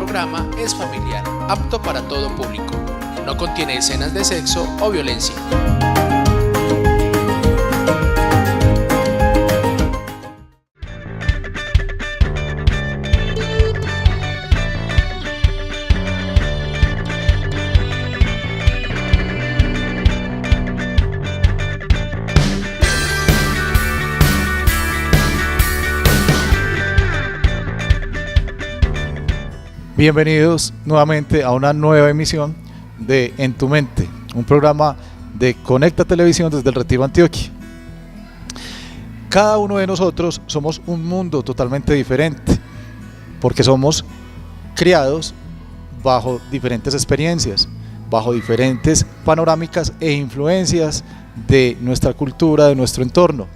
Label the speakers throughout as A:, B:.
A: programa es familiar, apto para todo público. No contiene escenas de sexo o violencia.
B: Bienvenidos nuevamente a una nueva emisión de En tu Mente, un programa de Conecta Televisión desde el Retiro Antioquia. Cada uno de nosotros somos un mundo totalmente diferente, porque somos criados bajo diferentes experiencias, bajo diferentes panorámicas e influencias de nuestra cultura, de nuestro entorno.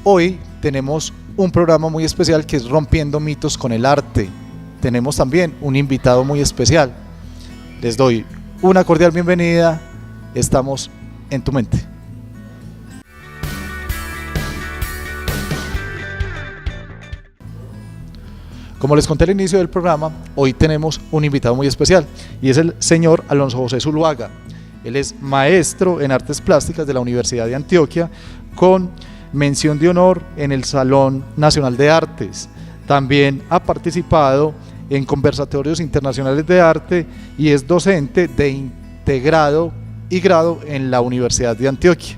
B: Hoy tenemos un programa muy especial que es Rompiendo Mitos con el Arte. Tenemos también un invitado muy especial. Les doy una cordial bienvenida. Estamos en tu mente. Como les conté al inicio del programa, hoy tenemos un invitado muy especial y es el señor Alonso José Zuluaga. Él es maestro en artes plásticas de la Universidad de Antioquia con mención de honor en el Salón Nacional de Artes. También ha participado en conversatorios internacionales de arte y es docente de integrado y grado en la Universidad de Antioquia.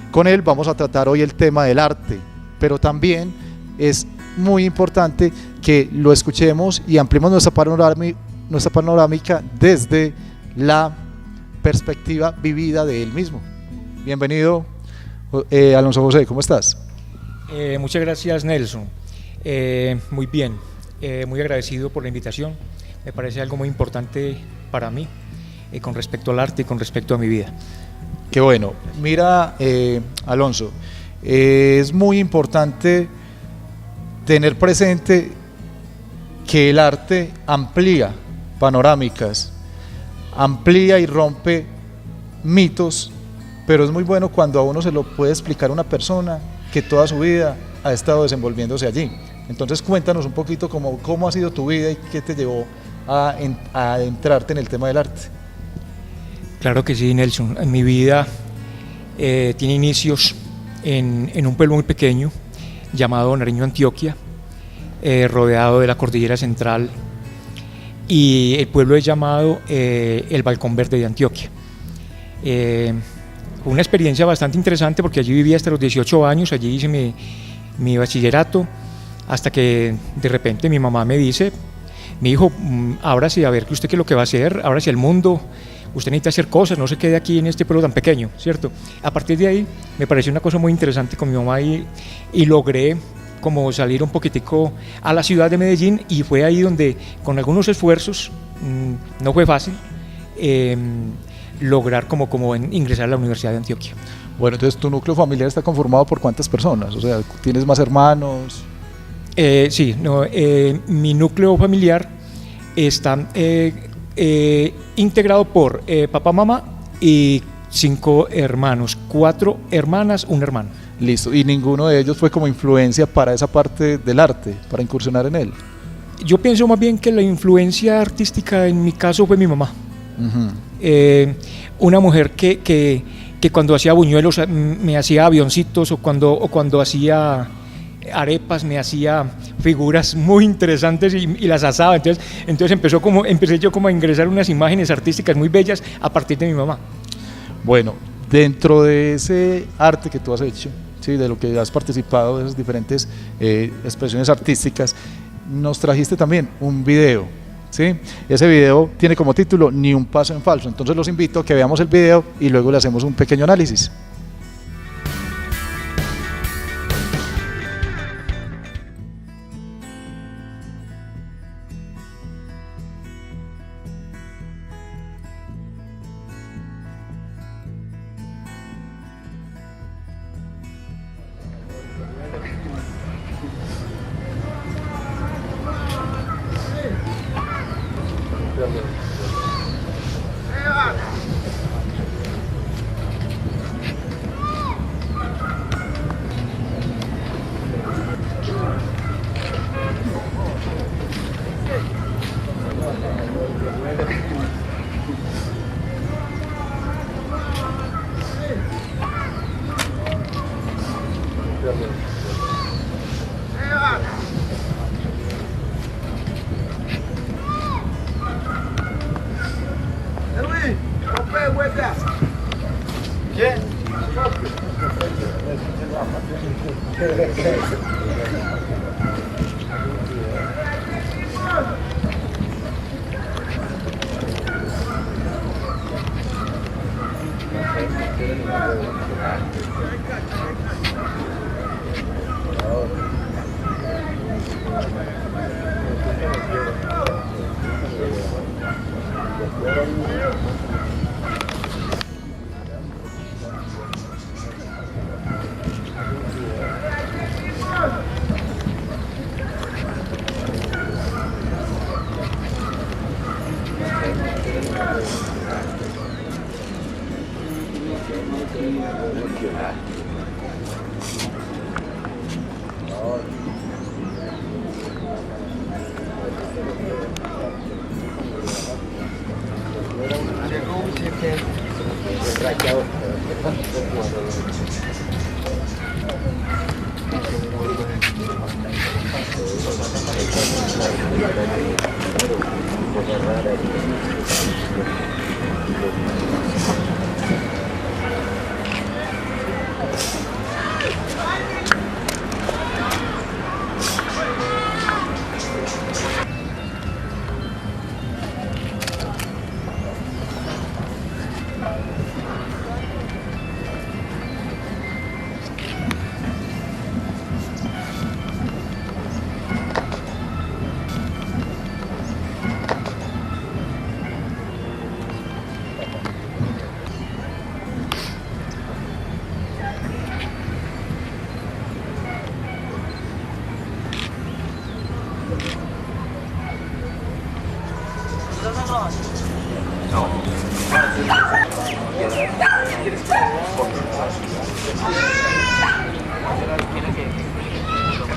B: Con él vamos a tratar hoy el tema del arte, pero también es muy importante que lo escuchemos y ampliemos nuestra panorámica desde la perspectiva vivida de él mismo. Bienvenido, Alonso José, ¿cómo estás?
C: Muchas gracias, Nelson. Muy bien. Muy agradecido por la invitación, me parece algo muy importante para mí con respecto al arte y con respecto a mi vida.
B: Qué bueno. Mira, Alonso, es muy importante tener presente que el arte amplía panorámicas, amplía y rompe mitos, pero es muy bueno cuando a uno se lo puede explicar una persona que toda su vida ha estado desenvolviéndose allí. Entonces cuéntanos un poquito cómo ha sido tu vida y qué te llevó a adentrarte en el tema del arte.
C: Claro que sí, Nelson. Mi vida tiene inicios en un pueblo muy pequeño llamado Nariño, Antioquia, rodeado de la Cordillera Central, y el pueblo es llamado el Balcón Verde de Antioquia. Fue una experiencia bastante interesante porque allí viví hasta los 18 años, allí hice mi bachillerato, hasta que de repente mi mamá me dice: mi hijo, ábrase a ver usted qué es lo que va a hacer, ábrase al mundo, usted necesita hacer cosas, no se quede aquí en este pueblo tan pequeño, ¿cierto? A partir de ahí me pareció una cosa muy interesante con mi mamá y logré como salir un poquitico a la ciudad de Medellín, y fue ahí donde con algunos esfuerzos, no fue fácil, lograr como ingresar a la Universidad de Antioquia.
B: Bueno, entonces tu núcleo familiar está conformado por ¿cuántas personas? O sea, ¿tienes más hermanos?
C: Sí, mi núcleo familiar está integrado por papá, mamá y 5 hermanos, 4 hermanas, un hermano.
B: Listo, y ninguno de ellos fue como influencia para esa parte del arte, para incursionar en él.
C: Yo pienso más bien que la influencia artística en mi caso fue mi mamá. Uh-huh. Una mujer que cuando hacía buñuelos me hacía avioncitos, o cuando hacía arepas me hacía figuras muy interesantes y las asaba. Entonces empecé yo como a ingresar unas imágenes artísticas muy bellas a partir de mi mamá.
B: Bueno, dentro de ese arte que tú has hecho, ¿sí?, de lo que has participado, de esas diferentes expresiones artísticas, nos trajiste también un video, ¿sí? Ese video tiene como título Ni un paso en falso. Entonces los invito a que veamos el video y luego le hacemos un pequeño análisis.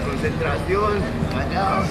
D: Concentración, callaos.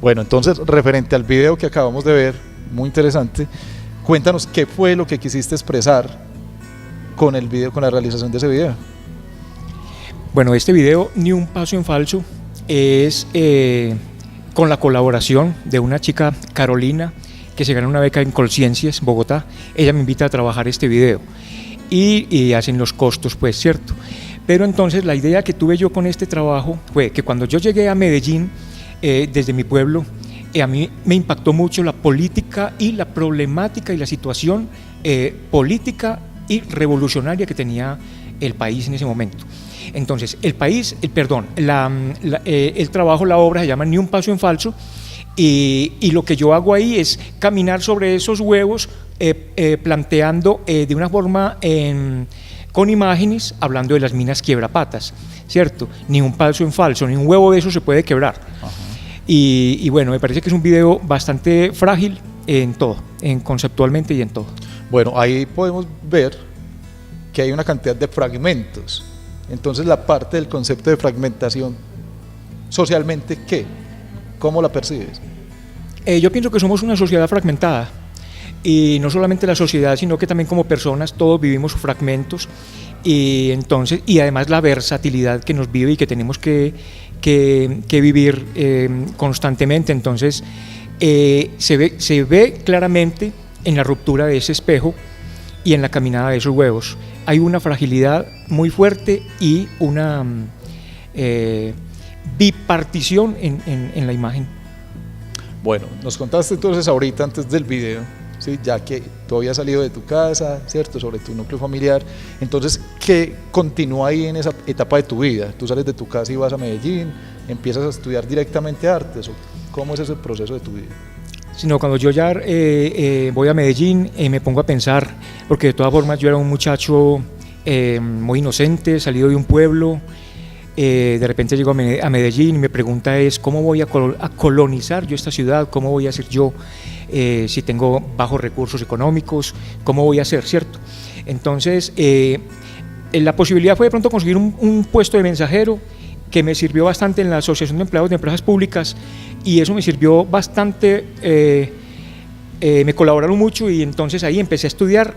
B: Bueno, entonces, referente al video que acabamos de ver, muy interesante, cuéntanos qué fue lo que quisiste expresar con el video, con la realización de ese video.
C: Bueno, este video, Ni un paso en falso, es con la colaboración de una chica, Carolina, que se gana una beca en Colciencias, Bogotá. Ella me invita a trabajar este video y hacen los costos, pues, ¿cierto? Pero entonces la idea que tuve yo con este trabajo fue que cuando yo llegué a Medellín, desde mi pueblo, a mí me impactó mucho la política y la problemática y la situación política y revolucionaria que tenía el país en ese momento. Entonces, el trabajo, la obra se llama Ni un paso en falso, y lo que yo hago ahí es caminar sobre esos huevos, planteando de una forma con imágenes, hablando de las minas quiebrapatas, ¿cierto? Ni un paso en falso, ni un huevo de eso se puede quebrar. Ajá. Y bueno, me parece que es un video bastante frágil en todo, conceptualmente y en todo.
B: Bueno, ahí podemos ver que hay una cantidad de fragmentos. Entonces, la parte del concepto de fragmentación, socialmente, ¿qué? ¿Cómo la percibes?
C: Yo pienso que somos una sociedad fragmentada, y no solamente la sociedad, sino que también como personas todos vivimos fragmentos, y entonces, y además la versatilidad que nos vive y que tenemos que vivir constantemente. Entonces se ve claramente en la ruptura de ese espejo y en la caminada de esos huevos. Hay una fragilidad muy fuerte y una bipartición en la imagen.
B: Bueno, nos contaste entonces ahorita, antes del video, ¿sí? Ya que tú habías salido de tu casa, ¿cierto?, sobre tu núcleo familiar. Entonces, ¿qué continúa ahí en esa etapa de tu vida? Tú sales de tu casa y vas a Medellín, empiezas a estudiar directamente artes, ¿o cómo es ese proceso de tu vida?
C: Sino cuando yo ya voy a Medellín, me pongo a pensar, porque de todas formas yo era un muchacho muy inocente, salido de un pueblo. De repente llego a Medellín y mi pregunta es ¿cómo voy a colonizar yo esta ciudad? ¿Cómo voy a hacer yo si tengo bajos recursos económicos? ¿Cómo voy a hacer, cierto? Entonces la posibilidad fue de pronto conseguir un puesto de mensajero que me sirvió bastante en la Asociación de Empleados de Empresas Públicas, y eso me sirvió bastante, me colaboraron mucho, y entonces ahí empecé a estudiar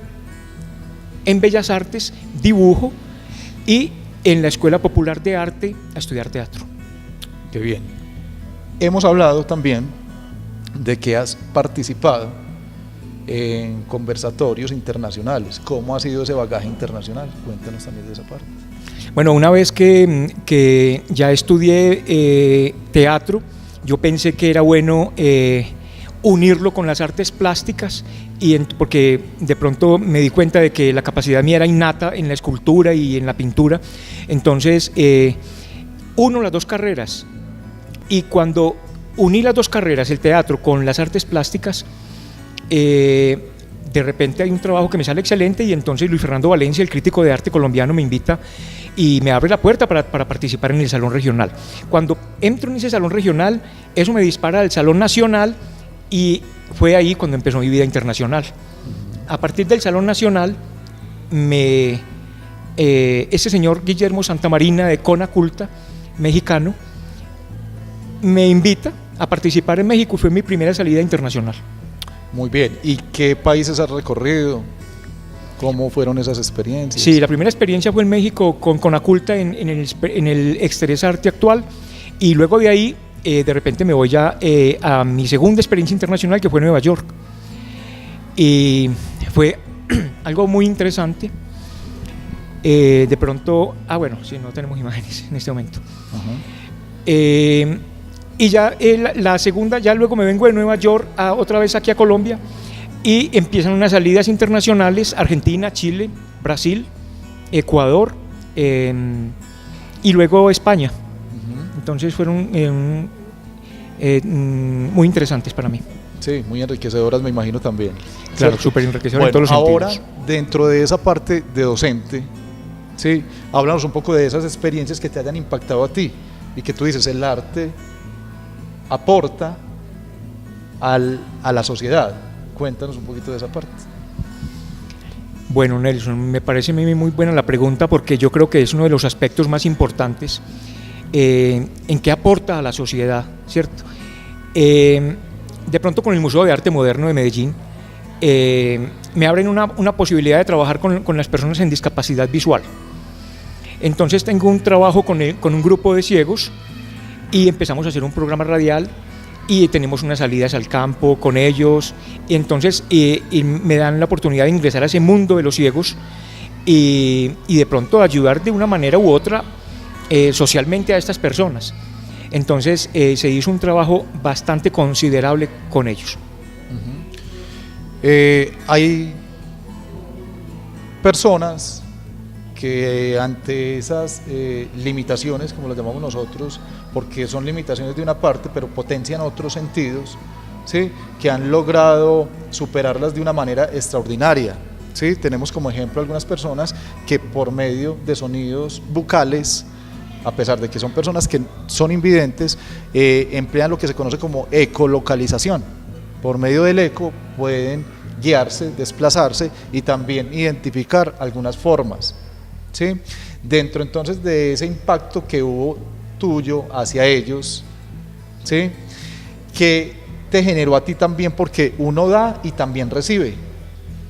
C: en Bellas Artes, dibujo, y en la Escuela Popular de Arte a estudiar teatro.
B: Qué bien. Hemos hablado también de que has participado en conversatorios internacionales. ¿Cómo ha sido ese bagaje internacional? Cuéntanos también de esa parte.
C: Bueno, una vez que ya estudié teatro, yo pensé que era bueno unirlo con las artes plásticas, porque de pronto me di cuenta de que la capacidad mía era innata en la escultura y en la pintura. Entonces uno las dos carreras, y cuando uní las dos carreras, el teatro con las artes plásticas, de repente hay un trabajo que me sale excelente, y entonces Luis Fernando Valencia, el crítico de arte colombiano, me invita y me abre la puerta para participar en el Salón Regional. Cuando entro en ese Salón Regional, eso me dispara al Salón Nacional, y fue ahí cuando empezó mi vida internacional. A partir del Salón Nacional, ese señor Guillermo Santamarina de Conaculta, mexicano, me invita a participar en México y fue mi primera salida internacional.
B: Muy bien. ¿Y qué países has recorrido? ¿Cómo fueron esas experiencias?
C: Sí, la primera experiencia fue en México con Conaculta en el Exteresa Arte Actual, y luego de ahí de repente me voy ya a mi segunda experiencia internacional, que fue en Nueva York, y fue algo muy interesante. De pronto, bueno, sí, no tenemos imágenes en este momento. Y ya la segunda, ya luego me vengo de Nueva York otra vez aquí a Colombia, y empiezan unas salidas internacionales: Argentina, Chile, Brasil, Ecuador, y luego España. Entonces fueron muy interesantes para mí.
B: Sí, muy enriquecedoras, me imagino también.
C: Claro, súper enriquecedoras en todos los
B: ahora,
C: sentidos.
B: dentro de esa parte de docente, sí, háblanos un poco de esas experiencias que te hayan impactado a ti y que tú dices, el arte aporta a la sociedad. Cuéntanos un poquito de esa parte.
C: Bueno, Nelson, me parece a mí muy buena la pregunta, porque yo creo que es uno de los aspectos más importantes en qué aporta a la sociedad, ¿cierto? De pronto con el Museo de Arte Moderno de Medellín me abren una posibilidad de trabajar con las personas en discapacidad visual. Entonces tengo un trabajo con un grupo de ciegos y empezamos a hacer un programa radial y tenemos unas salidas al campo con ellos, y entonces y me dan la oportunidad de ingresar a ese mundo de los ciegos y de pronto ayudar de una manera u otra socialmente a estas personas. Entonces se hizo un trabajo bastante considerable con ellos.
B: Hay personas que ante esas limitaciones, como las llamamos nosotros, porque son limitaciones de una parte, pero potencian otros sentidos, ¿sí?, que han logrado superarlas de una manera extraordinaria. ¿Sí? Tenemos como ejemplo algunas personas que por medio de sonidos bucales, a pesar de que son personas que son invidentes, emplean lo que se conoce como ecolocalización. Por medio del eco pueden guiarse, desplazarse y también identificar algunas formas. ¿Sí? Dentro entonces de ese impacto que hubo tuyo hacia ellos, ¿sí?, que te generó a ti también, porque uno da y también recibe.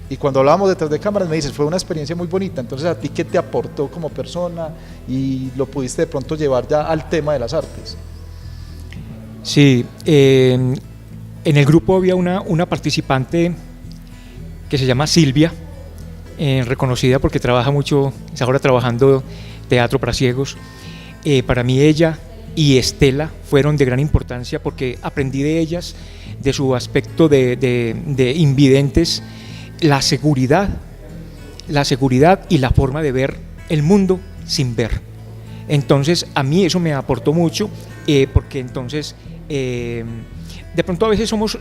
B: Y cuando hablábamos detrás de cámaras me dices, fue una experiencia muy bonita. Entonces, ¿a ti qué te aportó como persona y lo pudiste de pronto llevar ya al tema de las artes?
C: Sí, en el grupo había una participante que se llama Silvia, reconocida porque trabaja mucho, está ahora trabajando teatro para ciegos. Para mí ella y Estela fueron de gran importancia, porque aprendí de ellas, de su aspecto de invidentes, la seguridad y la forma de ver el mundo sin ver. Entonces a mí eso me aportó mucho, porque entonces de pronto a veces somos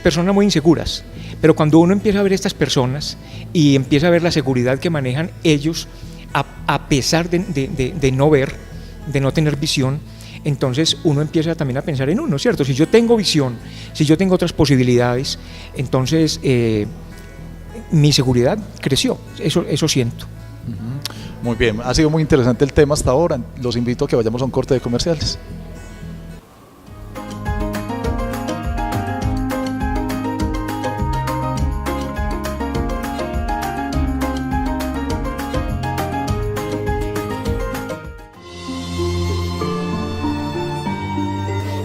C: personas muy inseguras, pero cuando uno empieza a ver estas personas y empieza a ver la seguridad que manejan ellos, a pesar de no ver, de no tener visión, entonces uno empieza también a pensar en uno, ¿cierto? Si yo tengo visión, si yo tengo otras posibilidades, entonces mi seguridad creció, eso siento.
B: Muy bien, ha sido muy interesante el tema hasta ahora. Los invito a que vayamos a un corte de comerciales.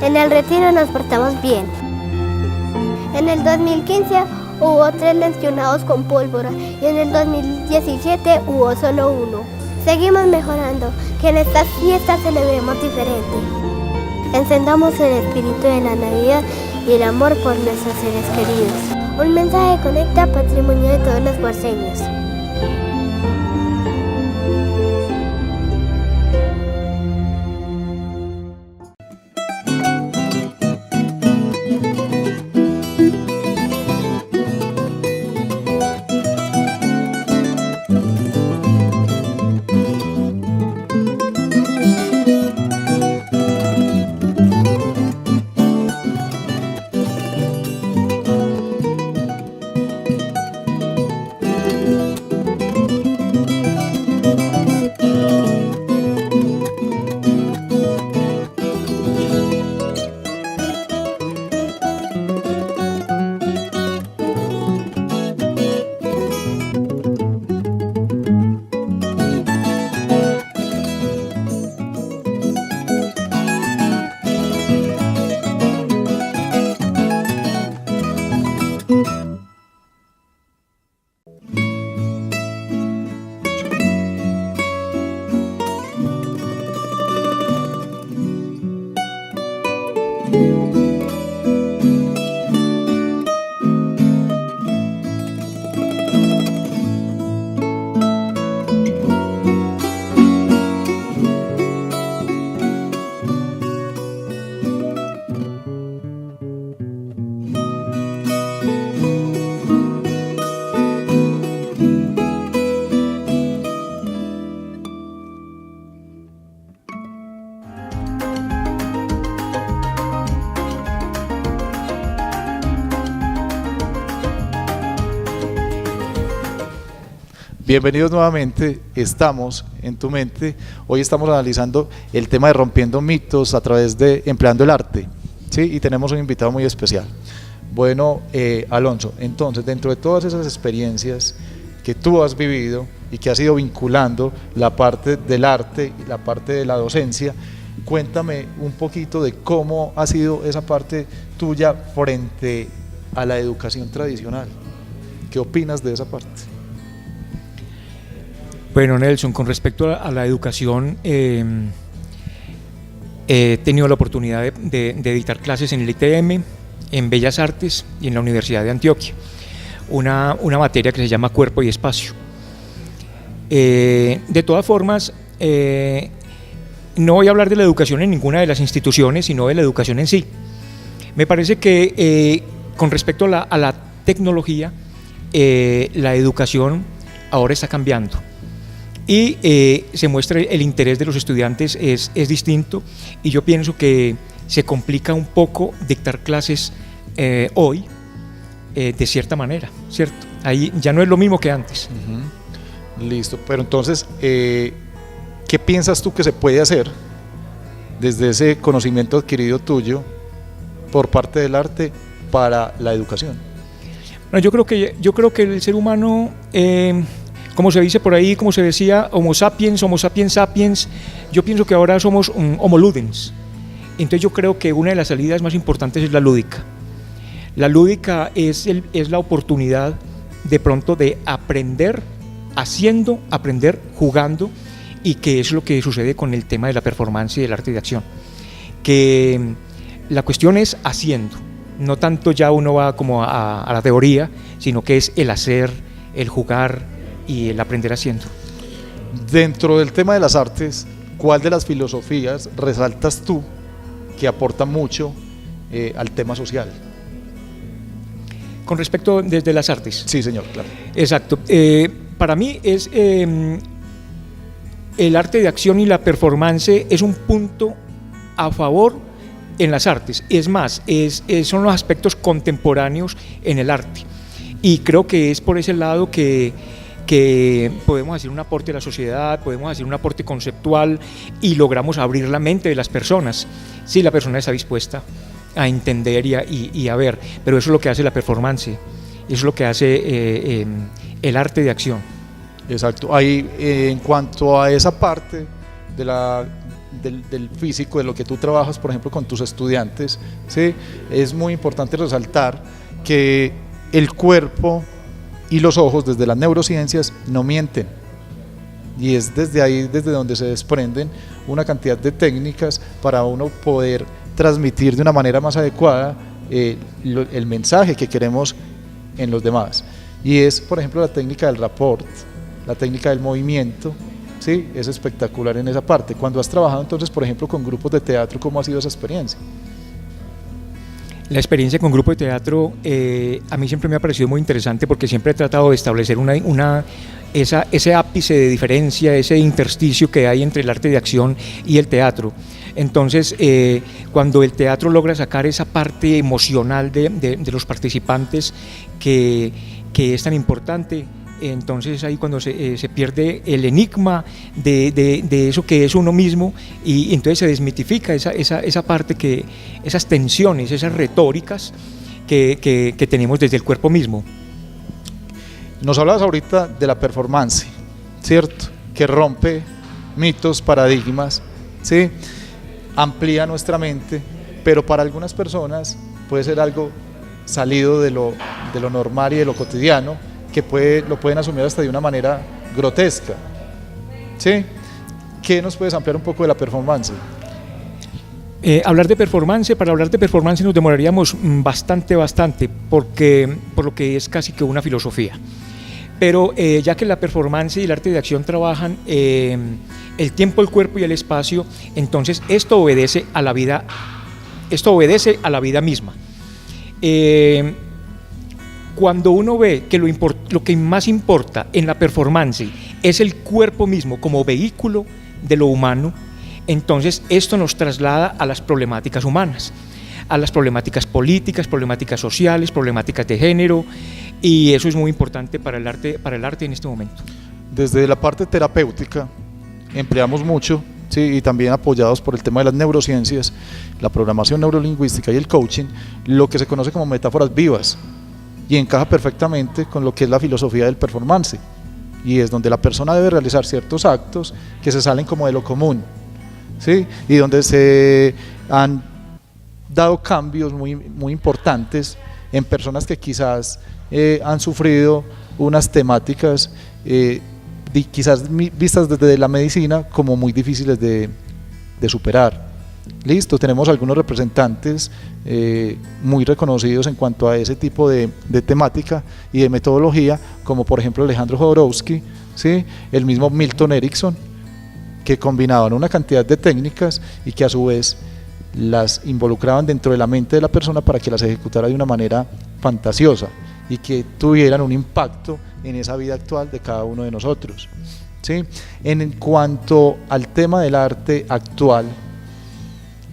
E: En el retiro nos portamos bien. En el 2015 hubo 3 lesionados con pólvora y en el 2017 hubo solo 1. Seguimos mejorando, que en estas fiestas celebremos diferente. Encendamos el espíritu de la Navidad y el amor por nuestros seres queridos. Un mensaje conecta, patrimonio de todos los guarceños.
B: Bienvenidos nuevamente, estamos en tu mente. Hoy estamos analizando el tema de rompiendo mitos a través de empleando el arte, ¿sí? Y tenemos un invitado muy especial. Bueno, Alonso, entonces dentro de todas esas experiencias que tú has vivido y que has ido vinculando la parte del arte y la parte de la docencia, cuéntame un poquito de cómo ha sido esa parte tuya frente a la educación tradicional. ¿Qué opinas de esa parte?
C: Bueno, Nelson, con respecto a la educación, he tenido la oportunidad de dictar clases en el ITM, en Bellas Artes y en la Universidad de Antioquia, una materia que se llama Cuerpo y Espacio. De todas formas, no voy a hablar de la educación en ninguna de las instituciones, sino de la educación en sí. Me parece que con respecto a la tecnología, la educación ahora está cambiando y se muestra el interés de los estudiantes es distinto, y yo pienso que se complica un poco dictar clases hoy de cierta manera, ¿cierto? Ahí ya no es lo mismo que antes.
B: Listo, pero entonces, ¿qué piensas tú que se puede hacer desde ese conocimiento adquirido tuyo por parte del arte para la educación?
C: Bueno, yo creo que el ser humano, como se dice por ahí, como se decía, Homo sapiens sapiens, yo pienso que ahora somos Homo ludens. Entonces yo creo que una de las salidas más importantes es la lúdica. La lúdica es la oportunidad de pronto de aprender haciendo, aprender jugando, y que es lo que sucede con el tema de la performance y del arte de acción. Que la cuestión es haciendo, no tanto ya uno va como a la teoría, sino que es el hacer, el jugar y el aprender haciendo.
B: Dentro del tema de las artes, ¿cuál de las filosofías resaltas tú que aporta mucho al tema social?
C: Con respecto desde las artes.
B: Sí, señor, claro.
C: Exacto. Para mí es el arte de acción y la performance es un punto a favor en las artes. Es más, son los aspectos contemporáneos en el arte. Y creo que es por ese lado que podemos hacer un aporte a la sociedad, podemos hacer un aporte conceptual y logramos abrir la mente de las personas, si la persona está dispuesta a entender y a ver. Pero eso es lo que hace la performance, eso es lo que hace el arte de acción.
B: Exacto. Ahí, en cuanto a esa parte del físico, de lo que tú trabajas, por ejemplo, con tus estudiantes, ¿sí? Es muy importante resaltar que el cuerpo y los ojos, desde las neurociencias, no mienten, y es desde ahí desde donde se desprenden una cantidad de técnicas para uno poder transmitir de una manera más adecuada el mensaje que queremos en los demás. Y es, por ejemplo, la técnica del rapport, la técnica del movimiento, ¿sí? Es espectacular en esa parte. Cuando has trabajado entonces, por ejemplo, con grupos de teatro, ¿cómo ha sido esa experiencia?
C: La experiencia con grupo de teatro a mí siempre me ha parecido muy interesante, porque siempre he tratado de establecer ese ápice de diferencia, ese intersticio que hay entre el arte de acción y el teatro. Entonces, cuando el teatro logra sacar esa parte emocional de los participantes que es tan importante, entonces es ahí cuando se pierde el enigma de eso que es uno mismo, y entonces se desmitifica esa parte, esas tensiones, esas retóricas que tenemos desde el cuerpo mismo.
B: Nos hablabas ahorita de la performance, ¿cierto? Que rompe mitos, paradigmas, ¿sí? Amplía nuestra mente, pero para algunas personas puede ser algo salido de lo normal y de lo cotidiano, que lo pueden asumir hasta de una manera grotesca, ¿sí? ¿Qué nos puedes ampliar un poco de la performance?
C: Para hablar de performance nos demoraríamos bastante, por lo que es casi que una filosofía. Pero ya que la performance y el arte de acción trabajan el tiempo, el cuerpo y el espacio, entonces esto obedece a la vida misma. Cuando uno ve que lo que más importa en la performance es el cuerpo mismo como vehículo de lo humano, entonces esto nos traslada a las problemáticas humanas, a las problemáticas políticas, problemáticas sociales, problemáticas de género, y eso es muy importante para el arte en este momento.
B: Desde la parte terapéutica empleamos mucho, ¿sí? Y también apoyados por el tema de las neurociencias, la programación neurolingüística y el coaching, lo que se conoce como metáforas vivas, y encaja perfectamente con lo que es la filosofía del performance, y es donde la persona debe realizar ciertos actos que se salen como de lo común, ¿sí? Y donde se han dado cambios muy importantes en personas que quizás han sufrido unas temáticas quizás vistas desde la medicina como muy difíciles de superar. Listo, tenemos algunos representantes muy reconocidos en cuanto a ese tipo de temática y de metodología, como por ejemplo Alejandro Jodorowsky, ¿sí? El mismo Milton Erickson, que combinaban una cantidad de técnicas y que a su vez las involucraban dentro de la mente de la persona para que las ejecutara de una manera fantasiosa y que tuvieran un impacto en esa vida actual de cada uno de nosotros, ¿sí? En cuanto al tema del arte actual,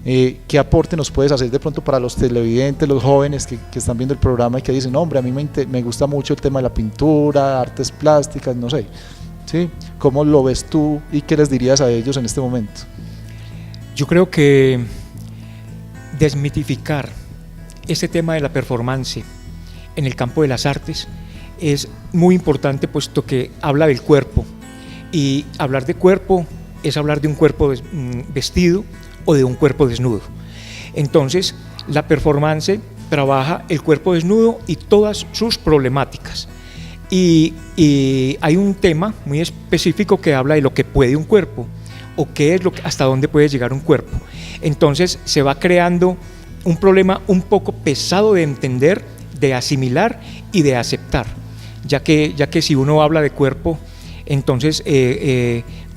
B: ¿qué aporte nos puedes hacer de pronto para los televidentes, los jóvenes que están viendo el programa y que dicen, hombre, a mí me gusta mucho el tema de la pintura, artes plásticas, no sé, ¿sí? ¿Cómo lo ves tú y qué les dirías a ellos en este momento?
C: Yo creo que desmitificar este tema de la performance en el campo de las artes es muy importante, puesto que habla del cuerpo, y hablar de cuerpo es hablar de un cuerpo vestido o de un cuerpo desnudo. Entonces, la performance trabaja el cuerpo desnudo y todas sus problemáticas. Y hay un tema muy específico que habla de lo que puede un cuerpo, o qué es hasta dónde puede llegar un cuerpo. Entonces se va creando un problema un poco pesado de entender, de asimilar y de aceptar, ya que si uno habla de cuerpo, entonces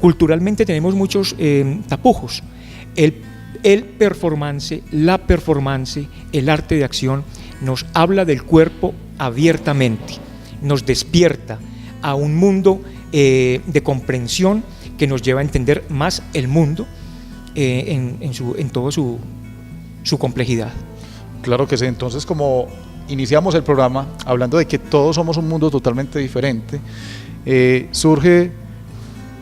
C: culturalmente tenemos muchos tapujos. El performance, la performance, el arte de acción nos habla del cuerpo abiertamente, nos despierta a un mundo de comprensión que nos lleva a entender más el mundo en toda su complejidad.
B: Claro que sí. Entonces, como iniciamos el programa hablando de que todos somos un mundo totalmente diferente, surge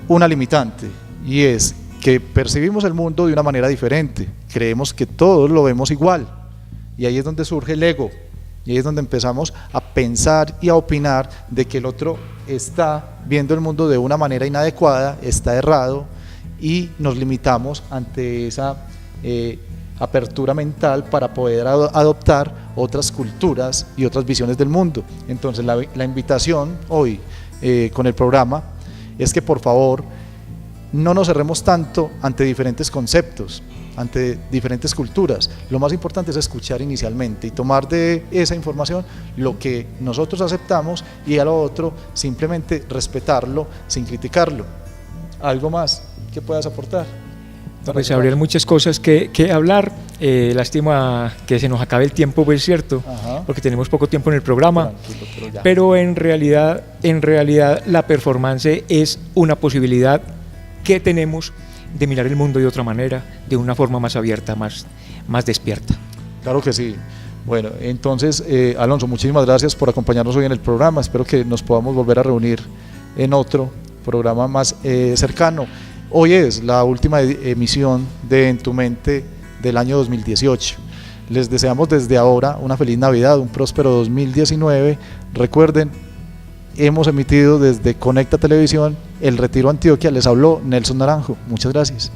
B: una limitante, y es que percibimos el mundo de una manera diferente, creemos que todos lo vemos igual, y ahí es donde surge el ego, y ahí es donde empezamos a pensar y a opinar de que el otro está viendo el mundo de una manera inadecuada, está errado, y nos limitamos ante esa apertura mental para poder adoptar otras culturas y otras visiones del mundo. Entonces la invitación hoy con el programa es que por favor no nos cerremos tanto ante diferentes conceptos, ante diferentes culturas. Lo más importante es escuchar inicialmente y tomar de esa información lo que nosotros aceptamos, y a lo otro simplemente respetarlo sin criticarlo. ¿Algo más que puedas aportar?
C: Pues habría muchas cosas que hablar. Lástima que se nos acabe el tiempo, pues, cierto. Ajá. Porque tenemos poco tiempo en el programa. Pero en realidad la performance es una posibilidad que tenemos de mirar el mundo de otra manera, de una forma más abierta, más despierta. Claro que sí.
B: Bueno, entonces, Alonso, muchísimas gracias por acompañarnos hoy en el programa. Espero que nos podamos volver a reunir en otro programa más cercano. Hoy es la última emisión de En tu Mente del año 2018. Les deseamos desde ahora una feliz Navidad, un próspero 2019. Recuerden, hemos emitido desde Conecta Televisión, El Retiro, Antioquia. Les habló Nelson Naranjo. Muchas gracias.